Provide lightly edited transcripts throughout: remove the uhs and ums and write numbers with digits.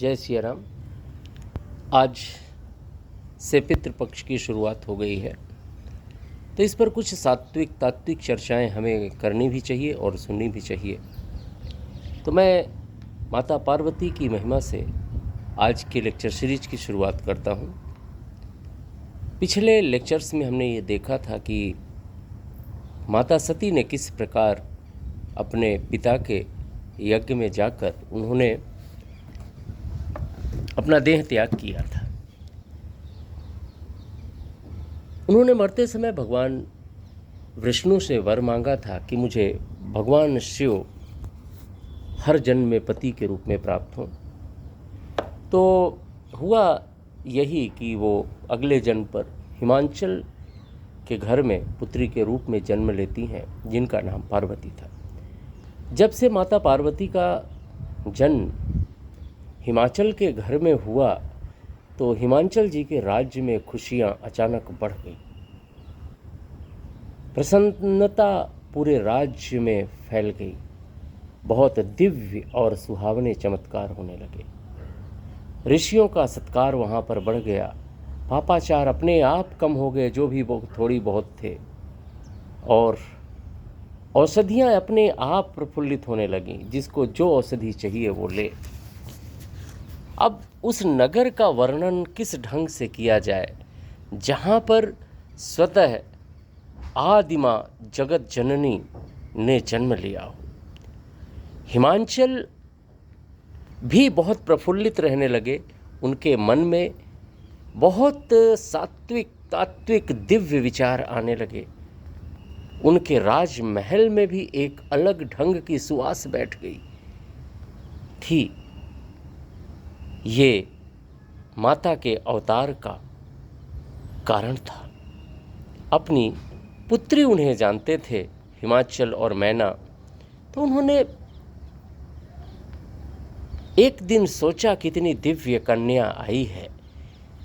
जय सिया राम। आज से पितृपक्ष की शुरुआत हो गई है, तो इस पर कुछ सात्विक तात्विक चर्चाएं हमें करनी भी चाहिए और सुननी भी चाहिए। तो मैं माता पार्वती की महिमा से आज के लेक्चर सीरीज की शुरुआत करता हूं। पिछले लेक्चर्स में हमने ये देखा था कि माता सती ने किस प्रकार अपने पिता के यज्ञ में जाकर उन्होंने अपना देह त्याग किया था। उन्होंने मरते समय भगवान विष्णु से वर मांगा था कि मुझे भगवान शिव हर जन्म में पति के रूप में प्राप्त हों। तो हुआ यही कि वो अगले जन्म पर हिमाचल के घर में पुत्री के रूप में जन्म लेती हैं, जिनका नाम पार्वती था। जब से माता पार्वती का जन्म हिमाचल के घर में हुआ तो हिमाचल जी के राज्य में खुशियां अचानक बढ़ गई। प्रसन्नता पूरे राज्य में फैल गई। बहुत दिव्य और सुहावने चमत्कार होने लगे। ऋषियों का सत्कार वहाँ पर बढ़ गया। पापाचार अपने आप कम हो गए, जो भी थोड़ी बहुत थे, और औषधियाँ अपने आप प्रफुल्लित होने लगीं। जिसको जो औषधि चाहिए वो ले। अब उस नगर का वर्णन किस ढंग से किया जाए जहाँ पर स्वतः आदिमा जगत जननी ने जन्म लिया हो। हिमाचल भी बहुत प्रफुल्लित रहने लगे। उनके मन में बहुत सात्विक तात्विक दिव्य विचार आने लगे। उनके राजमहल में भी एक अलग ढंग की सुवास बैठ गई थी। ये माता के अवतार का कारण था। अपनी पुत्री उन्हें जानते थे, हिमाचल और मैना। तो उन्होंने एक दिन सोचा कितनी दिव्य कन्या आई है,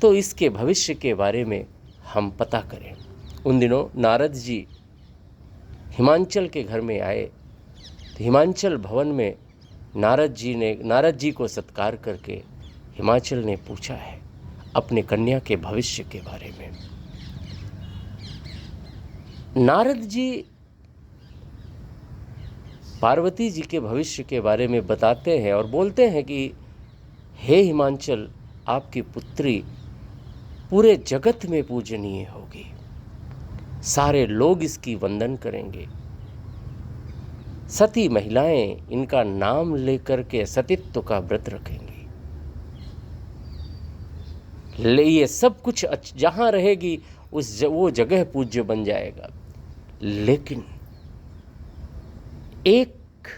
तो इसके भविष्य के बारे में हम पता करें। उन दिनों नारद जी हिमाचल के घर में आए। तो हिमाचल भवन में नारद जी को सत्कार करके हिमाचल ने पूछा है अपने कन्या के भविष्य के बारे में। नारद जी पार्वती जी के भविष्य के बारे में बताते हैं और बोलते हैं कि हे हिमाचल, आपकी पुत्री पूरे जगत में पूजनीय होगी। सारे लोग इसकी वंदन करेंगे। सती महिलाएं इनका नाम लेकर के सतीत्व का व्रत रखेंगी। ये सब कुछ जहाँ रहेगी वो जगह पूज्य बन जाएगा। लेकिन एक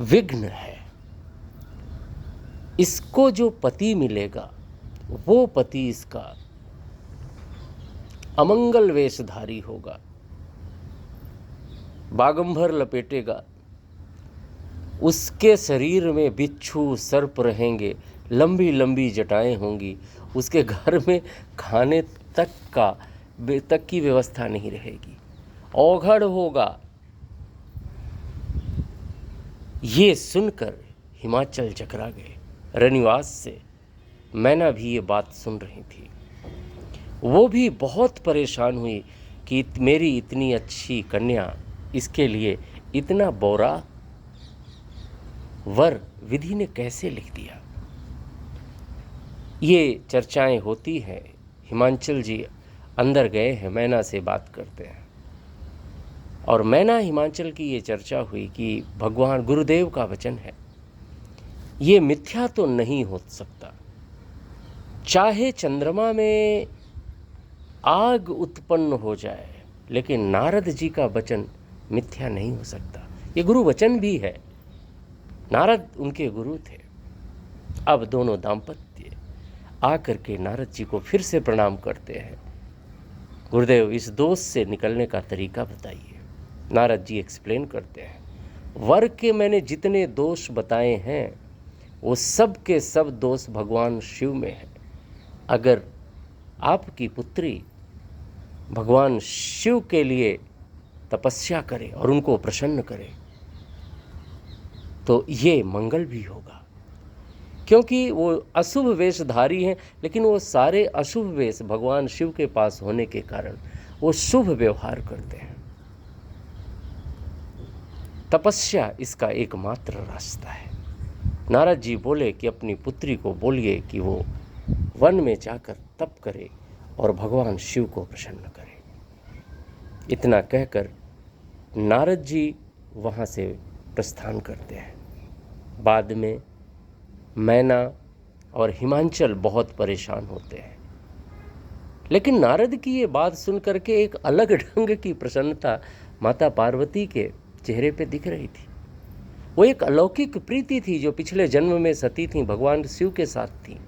विघ्न है। इसको जो पति मिलेगा वो पति इसका अमंगल वेशधारी होगा, बागंबर लपेटेगा। उसके शरीर में बिच्छू सर्प रहेंगे, लंबी लंबी जटाएं होंगी। उसके घर में खाने तक की व्यवस्था नहीं रहेगी। औघड़ होगा। ये सुनकर हिमाचल चकरा गए। रनिवास से मैना भी ये बात सुन रही थी। वो भी बहुत परेशान हुई कि मेरी इतनी अच्छी कन्या, इसके लिए इतना बोरा वर विधि ने कैसे लिख दिया। ये चर्चाएं होती हैं। हिमाचल जी अंदर गए हैं, मैना से बात करते हैं। और मैना हिमाचल की ये चर्चा हुई कि भगवान गुरुदेव का वचन है, ये मिथ्या तो नहीं हो सकता। चाहे चंद्रमा में आग उत्पन्न हो जाए, लेकिन नारद जी का वचन मिथ्या नहीं हो सकता। ये गुरु वचन भी है। नारद उनके गुरु थे। अब दोनों दाम्पत्य आकर के नारद जी को फिर से प्रणाम करते हैं। गुरुदेव, इस दोष से निकलने का तरीका बताइए। नारद जी एक्सप्लेन करते हैं, वर के मैंने जितने दोष बताए हैं वो सब के सब दोष भगवान शिव में है। अगर आपकी पुत्री भगवान शिव के लिए तपस्या करे और उनको प्रसन्न करे तो ये मंगल भी होगा। क्योंकि वो अशुभ वेशधारी हैं, लेकिन वो सारे अशुभ वेश भगवान शिव के पास होने के कारण वो शुभ व्यवहार करते हैं। तपस्या इसका एकमात्र रास्ता है। नारद जी बोले कि अपनी पुत्री को बोलिए कि वो वन में जाकर तप करे और भगवान शिव को प्रसन्न करे। इतना कहकर नारद जी वहाँ से प्रस्थान करते हैं। बाद में मैना और हिमांचल बहुत परेशान होते हैं, लेकिन नारद की ये बात सुन करके एक अलग ढंग की प्रसन्नता माता पार्वती के चेहरे पे दिख रही थी। वो एक अलौकिक प्रीति थी जो पिछले जन्म में सती थी, भगवान शिव के साथ थी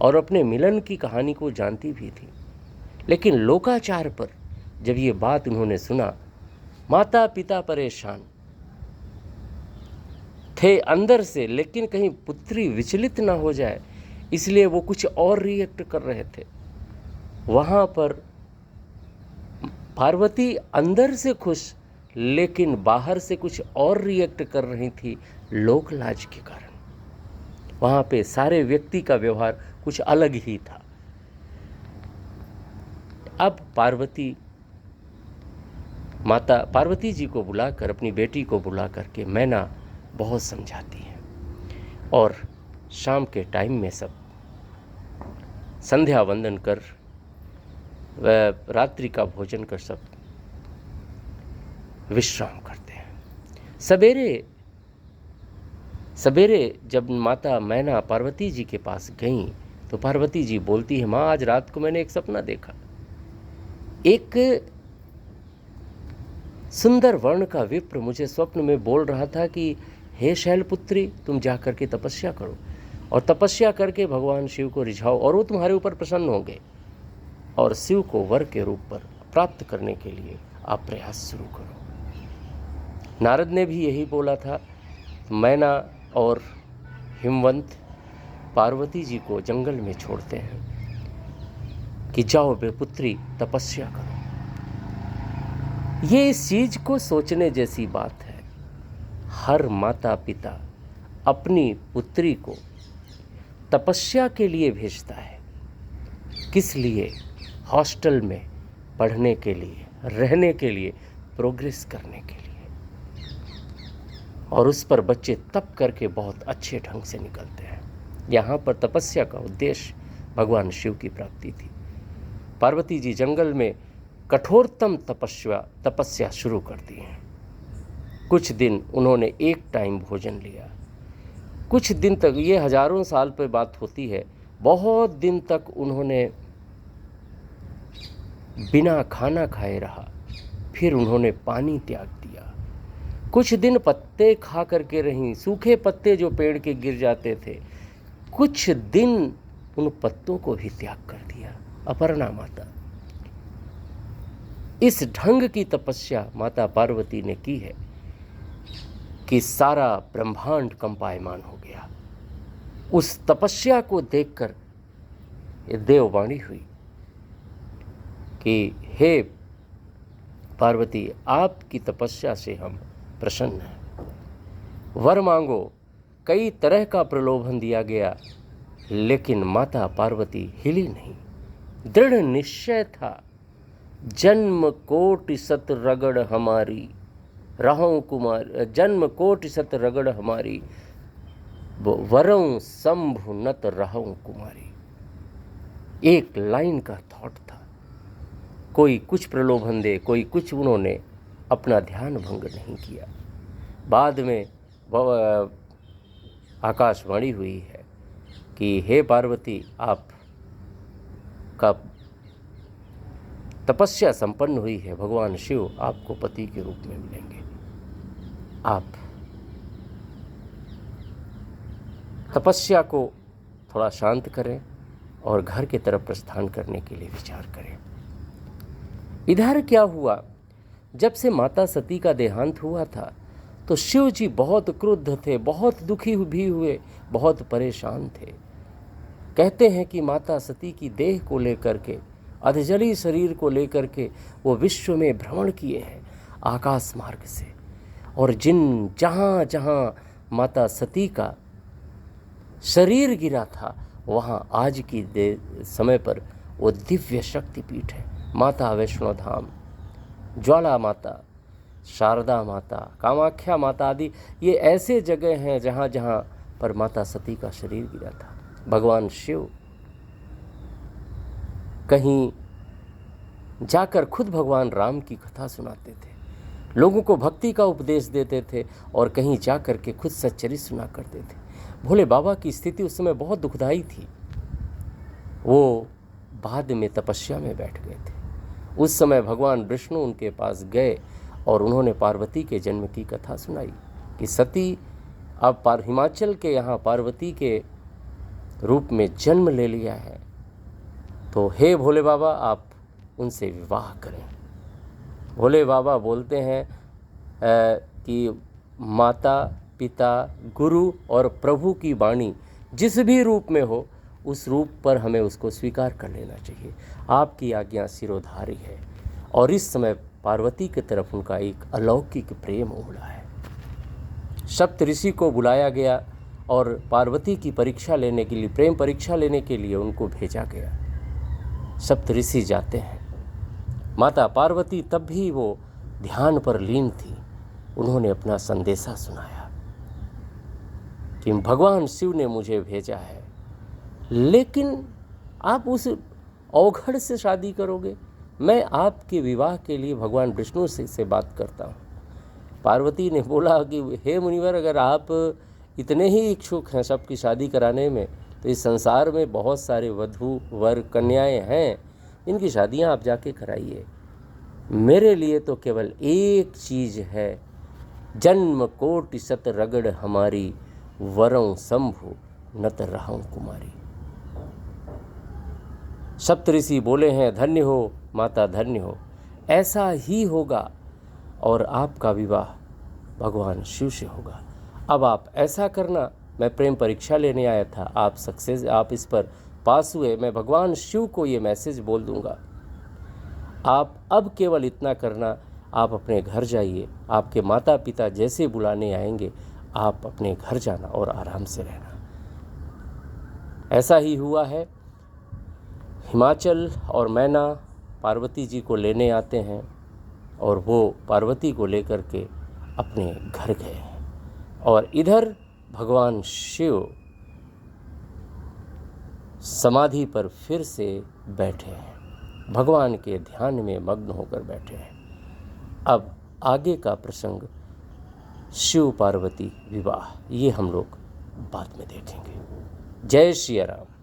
और अपने मिलन की कहानी को जानती भी थी। लेकिन लोकाचार पर जब ये बात उन्होंने सुना, माता पिता परेशान थे अंदर से, लेकिन कहीं पुत्री विचलित ना हो जाए इसलिए वो कुछ और रिएक्ट कर रहे थे। वहाँ पर पार्वती अंदर से खुश लेकिन बाहर से कुछ और रिएक्ट कर रही थी लोक लाज के कारण। वहाँ पे सारे व्यक्ति का व्यवहार कुछ अलग ही था। अब माता पार्वती जी को बुलाकर, अपनी बेटी को बुला करके मैना बहुत समझाती है और शाम के टाइम में सब संध्या वंदन कर व रात्रि का भोजन कर सब विश्राम करते हैं। सवेरे जब माता मैना पार्वती जी के पास गईं तो पार्वती जी बोलती है, माँ आज रात को मैंने एक सपना देखा। एक सुंदर वर्ण का विप्र मुझे स्वप्न में बोल रहा था कि हे शैलपुत्री, तुम जा करके तपस्या करो और तपस्या करके भगवान शिव को रिझाओ और वो तुम्हारे ऊपर प्रसन्न होंगे और शिव को वर के रूप पर प्राप्त करने के लिए आप प्रयास शुरू करो। नारद ने भी यही बोला था। मैना और हिमवंत पार्वती जी को जंगल में छोड़ते हैं कि जाओ बे पुत्री तपस्या करो। ये इस चीज को सोचने जैसी बात है। हर माता पिता अपनी पुत्री को तपस्या के लिए भेजता है। किस लिए? हॉस्टल में पढ़ने के लिए, रहने के लिए, प्रोग्रेस करने के लिए। और उस पर बच्चे तप करके बहुत अच्छे ढंग से निकलते हैं। यहाँ पर तपस्या का उद्देश्य भगवान शिव की प्राप्ति थी। पार्वती जी जंगल में कठोरतम तपस्या शुरू कर दी है। कुछ दिन उन्होंने एक टाइम भोजन लिया। कुछ दिन तक, ये हजारों साल पर बात होती है, बहुत दिन तक उन्होंने बिना खाना खाए रहा। फिर उन्होंने पानी त्याग दिया। कुछ दिन पत्ते खा करके रहीं, सूखे पत्ते जो पेड़ के गिर जाते थे। कुछ दिन उन पत्तों को भी त्याग कर दिया। अपर्णा माता, इस ढंग की तपस्या माता पार्वती ने की है कि सारा ब्रह्मांड कंपायमान हो गया। उस तपस्या को देखकर ये देववाणी हुई कि हे पार्वती, आपकी तपस्या से हम प्रसन्न हैं। वर मांगो। कई तरह का प्रलोभन दिया गया, लेकिन माता पार्वती हिली नहीं। दृढ़ निश्चय था, जन्म कोटि सत रगड़ हमारी रहूं कुमारी, जन्म कोटि सत रगड़ हमारी वरऊं शंभु नत रहूं कुमारी। एक लाइन का थॉट था। कोई कुछ प्रलोभन दे, कोई कुछ, उन्होंने अपना ध्यान भंग नहीं किया। बाद में आकाशवाणी हुई है कि हे पार्वती, आप का तपस्या संपन्न हुई है। भगवान शिव आपको पति के रूप में मिलेंगे। आप तपस्या को थोड़ा शांत करें और घर की तरफ प्रस्थान करने के लिए विचार करें। इधर क्या हुआ, जब से माता सती का देहांत हुआ था तो शिव जी बहुत क्रुद्ध थे, बहुत दुखी भी हुए, बहुत परेशान थे। कहते हैं कि माता सती की देह को लेकर के, अधजली शरीर को लेकर के वो विश्व में भ्रमण किए हैं आकाश मार्ग से, और जहाँ जहाँ माता सती का शरीर गिरा था, वहाँ आज की समय पर वो दिव्य शक्तिपीठ है। माता वैष्णो धाम, ज्वाला माता, शारदा माता, कामाख्या माता आदि ये ऐसे जगह हैं जहाँ जहाँ पर माता सती का शरीर गिरा था। भगवान शिव कहीं जाकर खुद भगवान राम की कथा सुनाते थे, लोगों को भक्ति का उपदेश देते थे और कहीं जा कर के खुद सच्चरित्र सुना करते थे। भोले बाबा की स्थिति उस समय बहुत दुखदाई थी। वो बाद में तपस्या में बैठ गए थे। उस समय भगवान विष्णु उनके पास गए और उन्होंने पार्वती के जन्म की कथा सुनाई कि सती अब हिमाचल के यहाँ पार्वती के रूप में जन्म ले लिया है, तो हे भोले बाबा आप उनसे विवाह करें। भोले बाबा बोलते हैं कि माता पिता गुरु और प्रभु की वाणी जिस भी रूप में हो, उस रूप पर हमें उसको स्वीकार कर लेना चाहिए। आपकी आज्ञा सिरोधारी है। और इस समय पार्वती की तरफ उनका एक अलौकिक प्रेम उमड़ा है। सप्त ऋषि को बुलाया गया और पार्वती की परीक्षा लेने के लिए, प्रेम परीक्षा लेने के लिए उनको भेजा गया। सप्त ऋषि जाते हैं। माता पार्वती तब भी वो ध्यान पर लीन थी। उन्होंने अपना संदेशा सुनाया कि भगवान शिव ने मुझे भेजा है, लेकिन आप उस अवघड़ से शादी करोगे? मैं आपके विवाह के लिए भगवान विष्णु से बात करता हूँ। पार्वती ने बोला कि हे मुनिवर, अगर आप इतने ही इच्छुक हैं सबकी शादी कराने में, तो इस संसार में बहुत सारे वधू वर कन्याएं हैं, इनकी शादियां आप जाके कराइए। मेरे लिए तो केवल एक चीज़ है, जन्म कोटि सत रगड़ हमारी, वरों शंभु नत रहूं कुमारी। सप्तऋषि बोले हैं, धन्य हो माता, धन्य हो, ऐसा ही होगा और आपका विवाह भगवान शिव से होगा। अब आप ऐसा करना, मैं प्रेम परीक्षा लेने आया था, आप इस पर पास हुए, मैं भगवान शिव को ये मैसेज बोल दूंगा। आप अब केवल इतना करना, आप अपने घर जाइए, आपके माता पिता जैसे बुलाने आएंगे आप अपने घर जाना और आराम से रहना। ऐसा ही हुआ है। हिमाचल और मैना पार्वती जी को लेने आते हैं और वो पार्वती को लेकर के अपने घर गए हैं। और इधर भगवान शिव समाधि पर फिर से बैठे हैं, भगवान के ध्यान में मग्न होकर बैठे हैं। अब आगे का प्रसंग शिव पार्वती विवाह, ये हम लोग बाद में देखेंगे। जय श्री राम।